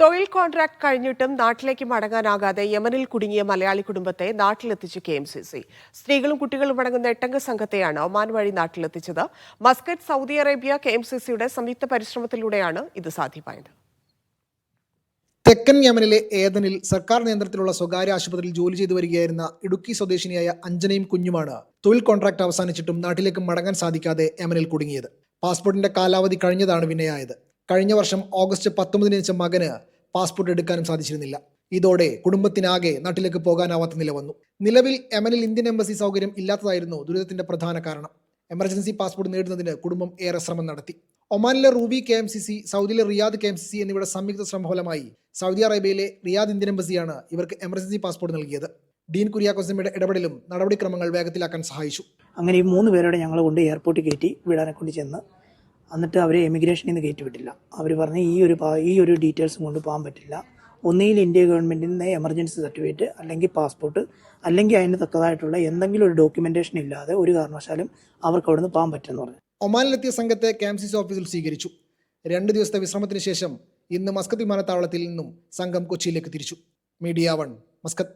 തൊഴിൽ കോൺട്രാക്ട് കഴിഞ്ഞിട്ടും നാട്ടിലേക്ക് മടങ്ങാനാകാതെ യമനിൽ കുടുങ്ങിയ മലയാളി കുടുംബത്തെ നാട്ടിലെത്തിച്ചു KMCC. സ്ത്രീകളും കുട്ടികളും അടങ്ങുന്ന 8-അംഗ സംഘത്തെയാണ് ഒമാൻ വഴി നാട്ടിലെത്തിച്ചത്. മസ്കറ്റ്, സൗദി അറേബ്യ, KMCCയുടെ സംയുക്ത പരിശ്രമത്തിലൂടെയാണ് ഇത് സാധ്യമായത്. തെക്കൻ യമനിലെ ഏദനിൽ സർക്കാർ നിയന്ത്രണത്തിലുള്ള സ്വകാര്യ ആശുപത്രിയിൽ ജോലി ചെയ്തു വരികയായിരുന്ന ഇടുക്കി സ്വദേശിനിയായ അഞ്ജനയും കുഞ്ഞുമാണ് തൊഴിൽ കോൺട്രാക്ട് അവസാനിച്ചിട്ടും നാട്ടിലേക്ക് മടങ്ങാൻ സാധിക്കാതെ യമനിൽ കുടുങ്ങിയത്. പാസ്പോർട്ടിന്റെ കാലാവധി കഴിഞ്ഞതാണ് വിനയായത്. കഴിഞ്ഞ വർഷം ഓഗസ്റ്റ് 19 ജനിച്ച മകന് പാസ്പോർട്ട് എടുക്കാനും സാധിച്ചിരുന്നില്ല. ഇതോടെ കുടുംബത്തിനാകെ നാട്ടിലേക്ക് പോകാനാവാത്ത നില വന്നു. നിലവിൽ യമനിൽ ഇന്ത്യൻ എംബസി സൗകര്യം ഇല്ലാത്തതായിരുന്നു ദുരിതത്തിന്റെ പ്രധാന കാരണം. എമർജൻസി പാസ്പോർട്ട് നേടുന്നതിന് കുടുംബം ഏറെ ശ്രമം നടത്തി. ഒമാനിലെ റൂബി KMCC, സൗദിയിലെ റിയാദ് KMCC എന്നിവയുടെ സംയുക്ത ശ്രമഫലമായി സൗദി അറേബ്യയിലെ റിയാദ് ഇന്ത്യൻ എംബസിയാണ് ഇവർക്ക് എമർജൻസി പാസ്പോർട്ട് നൽകിയത്. ഡീൻ കുര്യാക്കോസിന്റെ ഇടപെടലും നടപടിക്രമങ്ങൾ വേഗത്തിലാക്കാൻ സഹായിച്ചു. അങ്ങനെ ഈ 3 പേരോടെ ഞങ്ങൾ കൊണ്ട് എയർപോർട്ടിൽ കയറ്റി വിടാനെ കൊണ്ട് ചെന്ന് എന്നിട്ട് അവരെ എമിഗ്രേഷനിൽ നിന്ന് കയറ്റി വിട്ടില്ല. അവർ പറഞ്ഞ് ഈ ഒരു ഡീറ്റെയിൽസും കൊണ്ട് പോകാൻ പറ്റില്ല. ഒന്നുകിൽ ഇന്ത്യ ഗവൺമെൻറ്റിൽ നിന്ന് എമർജൻസി സർട്ടിഫിക്കറ്റ്, അല്ലെങ്കിൽ പാസ്പോർട്ട്, അല്ലെങ്കിൽ അതിന് തക്കതായിട്ടുള്ള എന്തെങ്കിലും ഒരു ഡോക്യുമെൻറ്റേഷൻ ഇല്ലാതെ ഒരു കാരണവശാലും അവർക്ക് അവിടെ നിന്ന് പോകാൻ പറ്റുമെന്ന് പറഞ്ഞു. ഒമാനിലെത്തിയ സംഘത്തെ KMCC ഓഫീസിൽ സ്വീകരിച്ചു. 2 ദിവസത്തെ വിശ്രമത്തിന് ശേഷം ഇന്ന് മസ്കത്ത് വിമാനത്താവളത്തിൽ നിന്നും സംഘം കൊച്ചിയിലേക്ക് തിരിച്ചു. Media 1, Muscat.